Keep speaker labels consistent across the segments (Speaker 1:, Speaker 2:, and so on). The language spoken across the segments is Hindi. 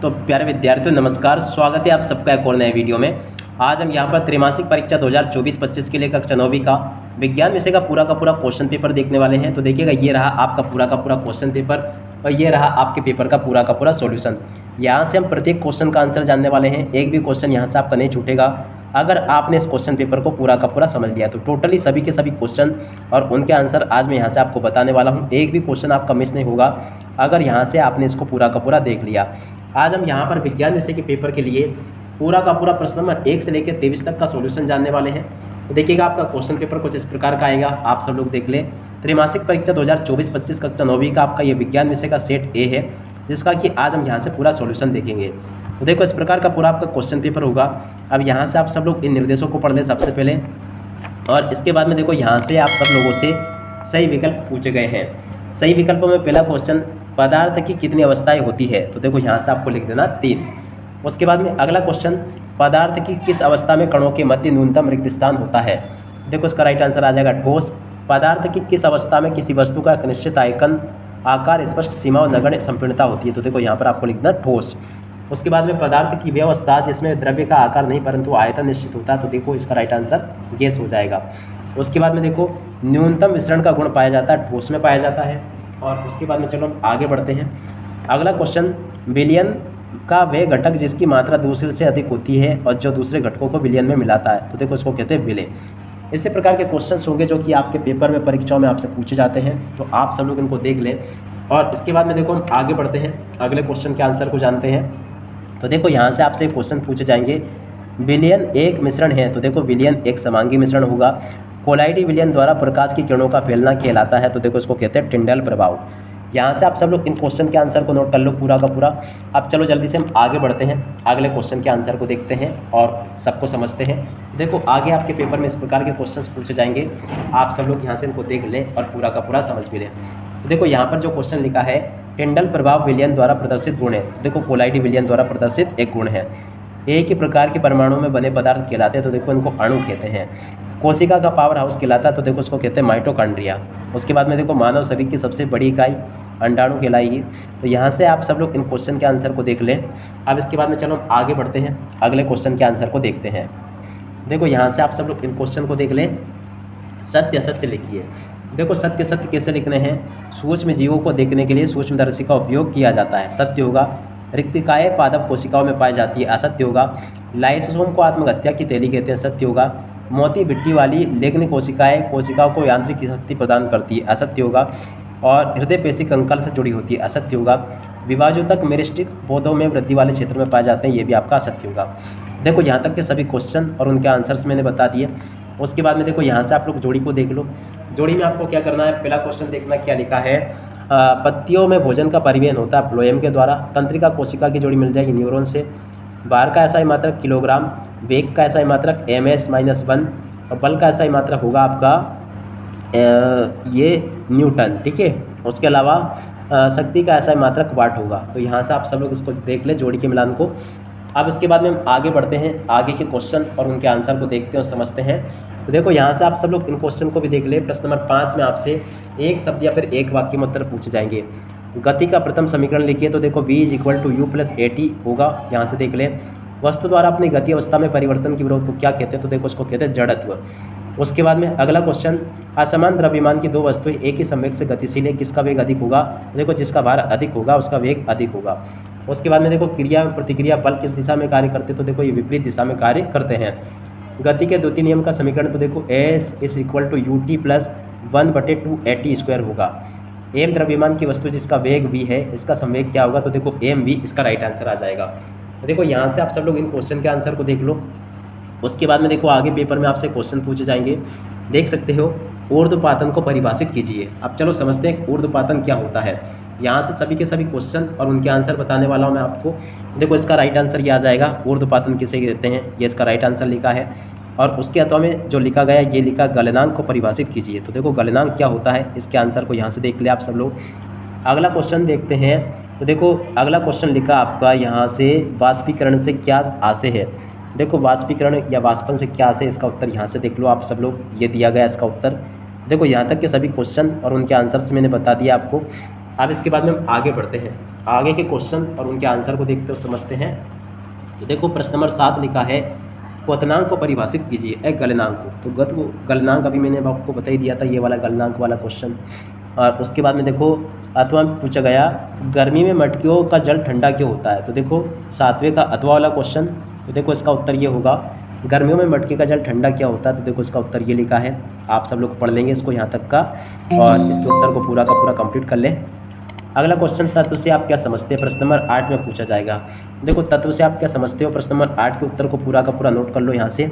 Speaker 1: तो प्यारे विद्यार्थियों नमस्कार, स्वागत है आप सबका एक और नए वीडियो में। आज हम यहाँ पर त्रैमासिक परीक्षा 2024-25 के लिए कक्षा 9वीं का विज्ञान विषय का पूरा क्वेश्चन पेपर देखने वाले हैं। तो देखिएगा, ये रहा आपका पूरा क्वेश्चन पेपर और ये रहा आपके पेपर का पूरा सॉल्यूशन। यहाँ से हम प्रत्येक क्वेश्चन का आंसर जानने वाले हैं। एक भी क्वेश्चन यहाँ से आपका नहीं छूटेगा अगर आपने इस क्वेश्चन पेपर को पूरा समझ लिया। तो टोटली सभी के सभी क्वेश्चन और उनके आंसर आज मैं यहाँ से आपको बताने वाला हूँ। एक भी क्वेश्चन आपका मिस नहीं होगा अगर यहाँ से आपने इसको पूरा देख लिया। आज हम यहाँ पर विज्ञान विषय के पेपर के लिए पूरा प्रश्न नंबर 1 से लेकर 23 तक का सॉल्यूशन जानने वाले हैं। तो देखिएगा, आपका क्वेश्चन पेपर कुछ इस प्रकार का आएगा, आप सब लोग देख लें। त्रैमासिक परीक्षा 2024-25 कक्षा 9वीं का आपका ये विज्ञान विषय का सेट ए है, जिसका कि आज हम यहाँ से पूरा सॉल्यूशन देखेंगे। तो देखो, इस प्रकार का पूरा आपका क्वेश्चन पेपर होगा। अब यहाँ से आप सब लोग इन निर्देशों को पढ़ लें सबसे पहले, और इसके बाद में देखो यहाँ से आप सब लोगों से सही विकल्प पूछे गए हैं। सही विकल्पों में पहला क्वेश्चन, पदार्थ की कितनी अवस्थाएं होती है? तो देखो यहाँ से आपको लिख देना 3। उसके बाद में अगला क्वेश्चन, पदार्थ की किस अवस्था में कणों के मध्य न्यूनतम रिक्त स्थान होता है? देखो इसका राइट आंसर आ जाएगा ठोस। पदार्थ की किस अवस्था में किसी वस्तु का एक निश्चित आकार, स्पष्ट सीमा और नगण्य संपीड़नता होती है? तो देखो यहाँ पर आपको लिखना ठोस। उसके बाद में पदार्थ की वह अवस्था जिसमें द्रव्य का आकार नहीं परंतु आयतन निश्चित होता है। तो देखो इसका राइट आंसर गैस हो जाएगा। उसके बाद में देखो, न्यूनतम विसरण का गुण पाया जाता है, ठोस में पाया जाता है। और उसके बाद में चलो हम आगे बढ़ते हैं। अगला क्वेश्चन, विलयन का वह घटक जिसकी मात्रा दूसरे से अधिक होती है और जो दूसरे घटकों को विलयन में मिलाता है। तो देखो इसको कहते हैं विलय। इसी प्रकार के क्वेश्चंस होंगे जो कि आपके पेपर में, परीक्षाओं में आपसे पूछे जाते हैं। तो आप सब लोग इनको देख लें। और इसके बाद में देखो हम आगे बढ़ते हैं, अगले क्वेश्चन के आंसर को जानते हैं। तो देखो यहाँ से आपसे क्वेश्चन पूछे जाएंगे, विलयन एक मिश्रण है। तो देखो विलयन एक समांगी मिश्रण होगा। कोलाइडी विलयन द्वारा प्रकाश की किरणों का फैलना कहलाता है। तो देखो इसको कहते हैं टिंडल प्रभाव। यहाँ से आप सब लोग इन क्वेश्चन के आंसर को नोट कर लो पूरा का पूरा। अब चलो जल्दी से हम आगे बढ़ते हैं, अगले क्वेश्चन के आंसर को देखते हैं और सबको समझते हैं। देखो आगे आपके पेपर में इस प्रकार के क्वेश्चंस पूछे जाएंगे, आप सब लोग यहाँ से इनको देख लें और पूरा समझ भी लें। तो देखो यहाँ पर जो क्वेश्चन लिखा है, टिंडल प्रभाव विलयन द्वारा प्रदर्शित गुण है। तो देखो कोलाइडी विलयन द्वारा प्रदर्शित एक गुण है। एक ही प्रकार के परमाणु में बने पदार्थ कहलाते हैं। तो देखो इनको अणु कहते हैं। कोशिका का पावर हाउस कहलाता है। तो देखो उसको कहते हैं माइटोकॉन्ड्रिया। उसके बाद में देखो, मानव शरीर की सबसे बड़ी इकाई अंडाणु कहलाएगी। तो यहाँ से आप सब लोग इन क्वेश्चन के आंसर को देख लें। अब इसके बाद में चलो हम आगे बढ़ते हैं, अगले क्वेश्चन के आंसर को देखते हैं। देखो यहाँ से आप सब लोग इन क्वेश्चन को देख लें। सत्य असत्य लिखिए। देखो सत्य सत्य कैसे लिखने हैं, सूक्ष्म जीवों को देखने के लिए सूक्ष्मदर्शी का उपयोग किया जाता है, सत्य होगा। रिक्तिकाएँ पादप कोशिकाओं में पाई जाती है, असत्य होगा। लाइसोसोम को आत्महत्या की थैली कहते हैं, सत्य होगा। मोती मिट्टी वाली लेग्न कोशिकाओं को यांत्रिक शक्ति प्रदान करती है, असत्य होगा। और हृदय पेशी कंकाल से जुड़ी होती है, असत्य होगा। विभाजोतक मेरिस्टिक पौधों में वृद्धि वाले क्षेत्र में पाए जाते हैं, ये भी आपका असत्य होगा। देखो यहाँ तक के सभी क्वेश्चन और उनके आंसर्स मैंने बता दिए। उसके बाद में देखो यहाँ से आप लोग जोड़ी को देख लो। जोड़ी में आपको क्या करना है, पहला क्वेश्चन देखना क्या लिखा है, पत्तियों में भोजन का परिवहन होता है फ्लोएम के द्वारा। तंत्रिका कोशिका की जोड़ी मिल जाएगी न्यूरॉन से। भार का ऐसा ही मात्रक किलोग्राम, वेग का ऐसा ही मात्रक ms-1 और बल का ऐसा ही मात्रक होगा आपका ये न्यूटन, ठीक है। उसके अलावा शक्ति का ऐसा ही मात्रक वाट होगा। तो यहाँ से आप सब लोग इसको देख ले, जोड़ी के मिलान को। अब इसके बाद में हम आगे बढ़ते हैं, आगे के क्वेश्चन और उनके आंसर को देखते हैं और समझते हैं। तो देखो यहाँ से आप सब लोग इन क्वेश्चन को भी देख ले। प्रश्न नंबर 5 में आपसे एक शब्द या फिर एक वाक्य में उत्तर पूछे जाएंगे। गति का प्रथम समीकरण लिखिए। तो देखो v = u + at होगा। यहाँ से देख लें, वस्तु द्वारा अपनी गति अवस्था में परिवर्तन की विरोध को क्या कहते हैं? तो देखो उसको कहते हैं जड़त्व। उसके बाद में अगला क्वेश्चन, असमान द्रव्यमान की दो वस्तुएं एक ही संवेग से गतिशील है, किसका वेग अधिक होगा? देखो जिसका भार अधिक होगा उसका वेग अधिक होगा। उसके बाद में देखो, क्रिया प्रतिक्रिया बल किस दिशा में कार्य करते हैं? तो देखो ये विपरीत दिशा में कार्य करते हैं। गति के द्वितीय नियम का समीकरण, तो देखो s = ut + 1/2at² होगा। m द्रव्यमान की वस्तु जिसका वेग v है, इसका संवेग क्या होगा? तो देखो mv, इसका राइट आंसर आ जाएगा। देखो यहाँ से आप सब लोग इन क्वेश्चन के आंसर को देख लो। उसके बाद में देखो आगे पेपर में आपसे क्वेश्चन पूछे जाएंगे, देख सकते हो। ऊर्ध्वपातन को परिभाषित कीजिए। अब चलो समझते हैं ऊर्ध्वपातन क्या होता है। यहाँ से सभी के सभी क्वेश्चन और उनके आंसर बताने वाला हूँ मैं आपको। देखो इसका राइट आंसर ये आ जाएगा, ऊर्ध्वपातन किसे कहते हैं, ये इसका राइट आंसर लिखा है। और उसके अथवा में जो लिखा गया ये लिखा, गलनांक को परिभाषित कीजिए। तो देखो गलनांक क्या होता है, इसके आंसर को यहाँ से देख ले आप सब लोग। अगला क्वेश्चन देखते हैं। तो देखो अगला क्वेश्चन लिखा आपका यहाँ से, वाष्पीकरण से क्या आशय है? देखो वाष्पीकरण या वाष्पन से क्या आशय, इसका उत्तर यहाँ से देख लो आप सब लोग। ये दिया गया इसका उत्तर। देखो यहाँ तक के सभी क्वेश्चन और उनके आंसर्स मैंने बता दिया आपको। अब इसके बाद में हम आगे बढ़ते हैं, आगे के क्वेश्चन और उनके आंसर को देखते और समझते हैं। तो देखो प्रश्न नंबर 7 लिखा है, क्वथनांक को परिभाषित कीजिए एक गलनांक को। तो गलनांक अभी मैंने आपको बता ही दिया था, ये वाला गलनांक वाला क्वेश्चन। और उसके बाद में देखो अथवा में पूछा गया, गर्मी में मटकियों का जल ठंडा क्यों होता है। तो देखो 7वें का अथवा वाला क्वेश्चन, तो देखो इसका उत्तर ये होगा, गर्मियों में मटके का जल ठंडा क्या होता है। तो देखो इसका उत्तर ये लिखा है, आप सब लोग पढ़ लेंगे इसको यहाँ तक का और इसके उत्तर को पूरा का पूरा कंप्लीट कर लें। अगला क्वेश्चन, तत्व से आप क्या समझते हैं, प्रश्न नंबर 8 में पूछा जाएगा। देखो तत्व से आप क्या समझते हो, प्रश्न नंबर 8 के उत्तर को पूरा का पूरा नोट कर लो यहाँ से।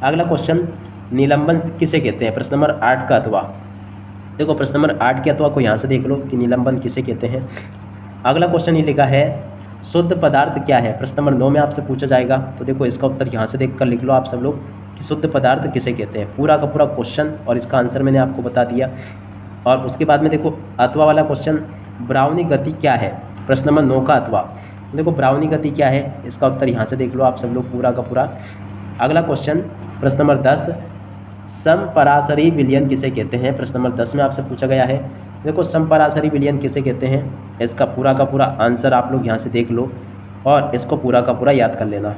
Speaker 1: अगला क्वेश्चन, निलंबन किसे कहते हैं, प्रश्न नंबर 8 का अथवा। देखो प्रश्न नंबर 8 के अथवा को यहाँ से देख लो कि निलंबन किसे कहते हैं। अगला क्वेश्चन ये लिखा है, शुद्ध पदार्थ क्या है, प्रश्न नंबर 9 में आपसे पूछा जाएगा। तो देखो इसका उत्तर यहाँ से देख कर लिख लो आप सब लोग कि शुद्ध पदार्थ किसे कहते हैं, पूरा का पूरा क्वेश्चन और इसका आंसर मैंने आपको बता दिया। और उसके बाद में देखो अथवा वाला क्वेश्चन, ब्राउनी गति क्या है, प्रश्न नंबर 9 का अथवा। देखो ब्राउनी गति क्या है, इसका उत्तर यहाँ से देख लो आप सब लोग पूरा का पूरा। अगला क्वेश्चन प्रश्न नंबर 10, समपराशरी विलयन किसे कहते हैं, प्रश्न नंबर 10 में आपसे पूछा गया है। देखो समपराशरी विलयन किसे कहते हैं, इसका पूरा का पूरा आंसर आप लोग यहाँ से देख लो और इसको पूरा का पूरा याद कर लेना।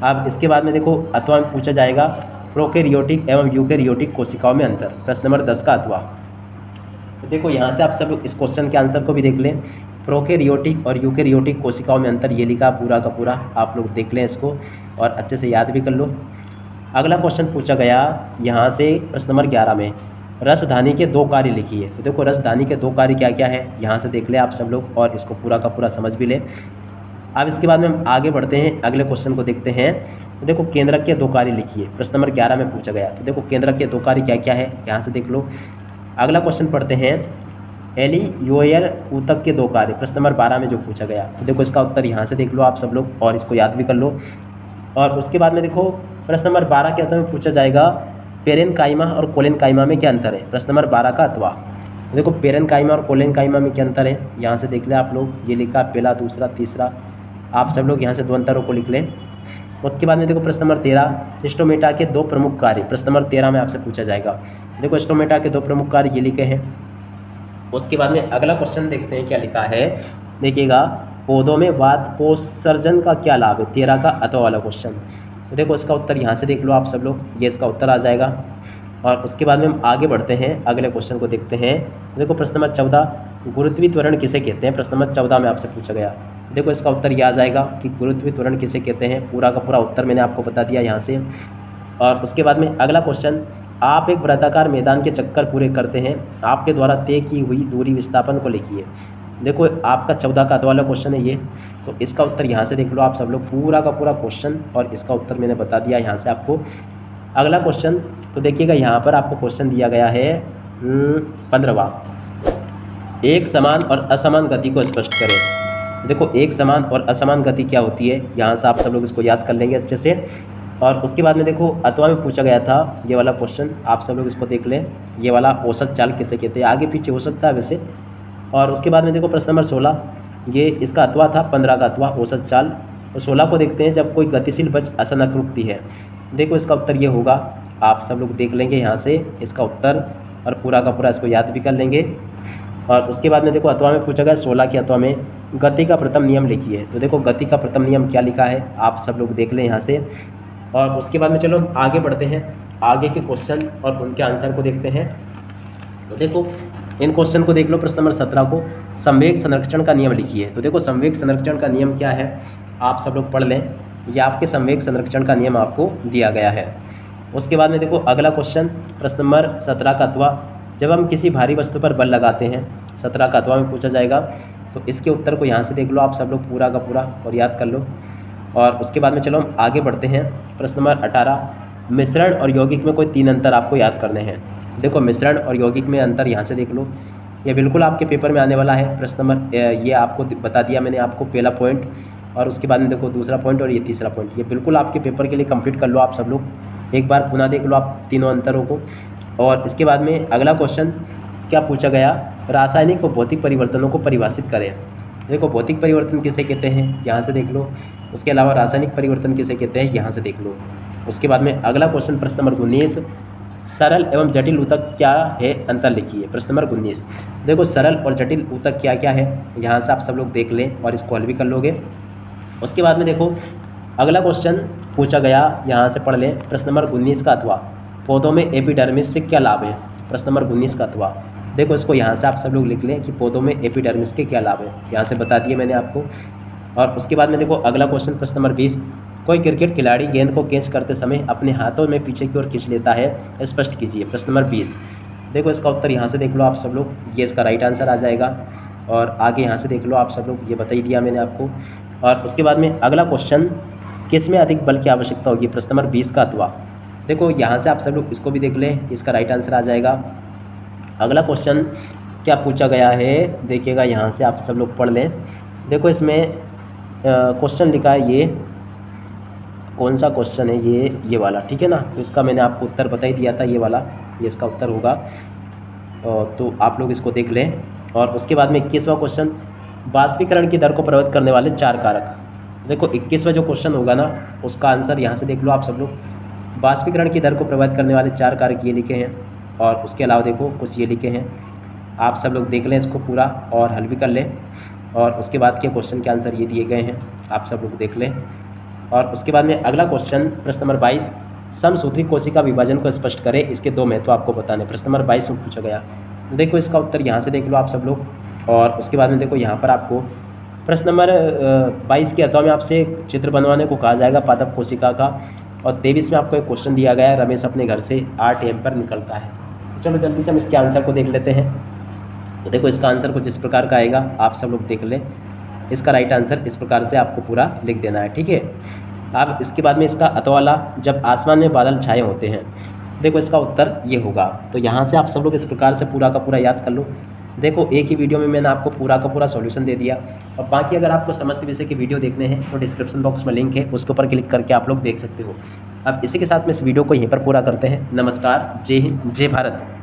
Speaker 1: अब इसके बाद में देखो अथवा में पूछा जाएगा, प्रोकैरियोटिक एवं यूकैरियोटिक कोशिकाओं में अंतर, प्रश्न नंबर 10 का अथवा। तो देखो यहाँ से आप सब लोग इस क्वेश्चन के आंसर को भी देख लें, प्रोकैरियोटिक और यूकैरियोटिक कोशिकाओं में अंतर ये लिखा पूरा का पूरा, आप लोग देख लें इसको और अच्छे से याद भी कर लो। अगला क्वेश्चन पूछा गया यहाँ से प्रश्न नंबर 11 में, रसधानी के 2 कार्य लिखिए। तो देखो रसधानी के 2 कार्य क्या क्या है, यहाँ से देख ले आप सब लोग और इसको पूरा का पूरा समझ भी ले। अब इसके बाद में हम आगे बढ़ते हैं, अगले क्वेश्चन को देखते हैं। तो देखो केंद्रक के 2 कार्य लिखिए, प्रश्न नंबर 11 में पूछा गया। तो देखो केंद्रक के 2 कार्य क्या क्या है, यहाँ से देख लो। अगला क्वेश्चन पढ़ते हैं, एलियोयर ऊतक के 2 कार्य, प्रश्न नंबर 12 में जो पूछा गया। तो देखो इसका उत्तर यहाँ से देख लो आप सब लोग और इसको याद भी कर लो। और उसके बाद में देखो प्रश्न नंबर 12 के उत्तर में पूछा जाएगा, पेरेनकाइमा और कोलेनकाइमा में क्या अंतर है, प्रश्न नंबर 12 का अथवा। देखो पेरेनकाइमा और कोलेनकाइमा में क्या अंतर है, यहाँ से देख ले आप लोग, ये लिखा पहला, दूसरा, तीसरा, आप सब लोग यहाँ से 2 अंतरों को लिख लें। उसके बाद में देखो प्रश्न नंबर 13, स्टोमेटा के 2 प्रमुख कार्य, प्रश्न नंबर 13 में आपसे पूछा जाएगा। देखो स्टोमेटा के 2 प्रमुख कार्य ये लिखे हैं। उसके बाद में अगला क्वेश्चन देखते हैं क्या लिखा है, देखिएगा, पौधों में वातकोत्सर्जन का क्या लाभ है, 13 का अथवा वाला क्वेश्चन। तो देखो इसका उत्तर यहाँ से देख लो आप सब लोग, ये इसका उत्तर आ जाएगा। और उसके बाद में हम आगे बढ़ते हैं, अगले क्वेश्चन को देखते हैं। देखो प्रश्न नंबर 14, गुरुत्वीय त्वरण किसे कहते हैं, प्रश्न नंबर 14 में आपसे पूछा गया। देखो इसका उत्तर यह आ जाएगा कि गुरुत्वीय त्वरण किसे कहते हैं, पूरा का पूरा उत्तर मैंने आपको बता दिया यहाँ से। और उसके बाद में अगला क्वेश्चन, आप एक वृत्ताकार मैदान के चक्कर पूरे करते हैं, आपके द्वारा तय की हुई दूरी विस्थापन को लिखिए। देखो आपका 14 का अथवा वाला क्वेश्चन है ये, तो इसका उत्तर यहाँ से देख लो आप सब लोग पूरा का पूरा क्वेश्चन और इसका उत्तर मैंने बता दिया यहाँ से आपको। अगला क्वेश्चन तो देखिएगा, यहाँ पर आपको क्वेश्चन दिया गया है 15वां, एक समान और असमान गति को स्पष्ट करें। देखो एक समान और असमान गति क्या होती है, यहाँ से आप सब लोग इसको याद कर लेंगे अच्छे से। और उसके बाद में देखो अथवा में पूछा गया था ये वाला क्वेश्चन, आप सब लोग इसको देख लें, ये वाला औसत चाल किसे कहते हैं, आगे पीछे हो सकता है वैसे। और उसके बाद में देखो प्रश्न नंबर 16, ये इसका अथवा था 15 का अथवा औसत चाल। और 16 को देखते हैं, जब कोई गतिशील बच अचानक रुकती है। देखो इसका उत्तर ये होगा, आप सब लोग देख लेंगे यहाँ से इसका उत्तर और पूरा का पूरा इसको याद भी कर लेंगे। और उसके बाद में देखो अथवा में पूछा गया 16 के अथवा में, गति का प्रथम नियम लिखिए। तो देखो गति का प्रथम नियम क्या लिखा है, आप सब लोग देख लें यहाँ से। और उसके बाद में चलो आगे बढ़ते हैं, आगे के क्वेश्चन और उनके आंसर को देखते हैं। तो देखो इन क्वेश्चन को देख लो, प्रश्न नंबर 17 को, संवेग संरक्षण का नियम लिखिए। तो देखो संवेग संरक्षण का नियम क्या है, आप सब लोग पढ़ लें, यह आपके संवेग संरक्षण का नियम आपको दिया गया है। उसके बाद में देखो अगला क्वेश्चन, प्रश्न नंबर 17 का अथवा, जब हम किसी भारी वस्तु पर बल लगाते हैं, 17 का अथवा में पूछा जाएगा। तो इसके उत्तर को यहाँ से देख लो आप सब लोग पूरा का पूरा और याद कर लो। और उसके बाद में चलो हम आगे बढ़ते हैं, प्रश्न नंबर 18, मिश्रण और यौगिक में कोई 3 अंतर आपको याद करने हैं। देखो मिश्रण और यौगिक में अंतर यहाँ से देख लो, ये बिल्कुल आपके पेपर में आने वाला है। प्रश्न नंबर ये आपको बता दिया मैंने आपको पहला पॉइंट, और उसके बाद में देखो दूसरा पॉइंट और ये तीसरा पॉइंट, ये बिल्कुल आपके पेपर के लिए कंप्लीट कर लो आप सब लोग, एक बार पुनः देख लो आप तीनों अंतरों को। और इसके बाद में अगला क्वेश्चन क्या पूछा गया, रासायनिक व भौतिक परिवर्तनों को परिभाषित करें। देखो भौतिक परिवर्तन किसे कहते हैं, यहाँ से देख लो। उसके अलावा रासायनिक परिवर्तन किसे कहते हैं, यहाँ से देख लो। उसके बाद में अगला क्वेश्चन प्रश्न नंबर 19, सरल एवं जटिल ऊतक क्या है, अंतर लिखिए। प्रश्न नंबर 19। देखो सरल और जटिल ऊतक क्या क्या है, यहाँ से आप सब लोग देख लें और इसको हल भी कर लोगे। उसके बाद में देखो अगला क्वेश्चन पूछा गया, यहाँ से पढ़ लें। प्रश्न नंबर 19 का अथवा पौधों में एपिडर्मिस से क्या लाभ है। प्रश्न नंबर 19 का अथवा देखो इसको यहाँ से आप सब लोग लिख लें कि पौधों में एपिडर्मिस के क्या लाभ है, यहाँ से बता दिए मैंने आपको। और उसके बाद में देखो अगला क्वेश्चन प्रश्न नंबर 20। कोई क्रिकेट खिलाड़ी गेंद को कैच करते समय अपने हाथों में पीछे की ओर खींच लेता है, स्पष्ट कीजिए। प्रश्न नंबर 20। देखो इसका उत्तर यहाँ से देख लो आप सब लोग, ये इसका राइट आंसर आ जाएगा। और आगे यहाँ से देख लो आप सब लोग, ये बता ही दिया मैंने आपको। और उसके बाद में अगला क्वेश्चन, किस में अधिक बल की आवश्यकता होगी। प्रश्न नंबर 20 का अथवा देखो यहाँ से आप सब लोग इसको भी देख लें, इसका राइट आंसर आ जाएगा। अगला क्वेश्चन क्या पूछा गया है, देखिएगा यहाँ से आप सब लोग पढ़ लें। देखो इसमें क्वेश्चन लिखा है, ये कौन सा क्वेश्चन है, ये वाला, ठीक है ना। तो इसका मैंने आपको उत्तर बता ही दिया था, ये वाला, ये इसका उत्तर होगा। तो आप लोग इसको देख लें। और उसके बाद में 21वां क्वेश्चन, वाष्पीकरण की दर को प्रभावित करने वाले 4 कारक। देखो 21वां जो क्वेश्चन होगा ना, उसका आंसर यहाँ से देख लो आप सब लोग। वाष्पीकरण की दर को प्रभावित करने वाले 4 कारक ये लिखे हैं, और उसके अलावा देखो कुछ ये लिखे हैं। आप सब लोग देख लें इसको पूरा और हल भी कर लें। और उसके बाद के क्वेश्चन के आंसर ये दिए गए हैं, आप सब लोग देख लें। और उसके बाद में अगला क्वेश्चन प्रश्न नंबर 22, समसूत्री कोशिका विभाजन को स्पष्ट करें, इसके 2 महत्व आपको बताने। प्रश्न नंबर 22 में पूछा गया। देखो इसका उत्तर यहाँ से देख लो आप सब लोग। और उसके बाद में देखो यहाँ पर आपको प्रश्न नंबर 22 के अथवा में आपसे चित्र बनवाने को कहा जाएगा पादप कोशिका का। और 23 में आपको एक क्वेश्चन दिया गया है, रमेश अपने घर से 8 AM पर निकलता है। तो चलो जल्दी से हम इसके आंसर को देख लेते हैं। तो देखो इसका आंसर कुछ इस प्रकार का आएगा, आप सब लोग देख लें। इसका राइट आंसर इस प्रकार से आपको पूरा लिख देना है, ठीक है। अब इसके बाद में इसका अतवाला, जब आसमान में बादल छाए होते हैं। देखो इसका उत्तर ये होगा। तो यहाँ से आप सब लोग इस प्रकार से पूरा का पूरा याद कर लो। देखो एक ही वीडियो में मैंने आपको पूरा का पूरा सॉल्यूशन दे दिया। और बाकी अगर आपको समस्त विषय के वीडियो देखने हैं तो डिस्क्रिप्शन बॉक्स में लिंक है, उसके ऊपर क्लिक करके आप लोग देख सकते हो। अब इसी के साथ में इस वीडियो को यहीं पर पूरा करते हैं। नमस्कार, जय हिंद, जय भारत।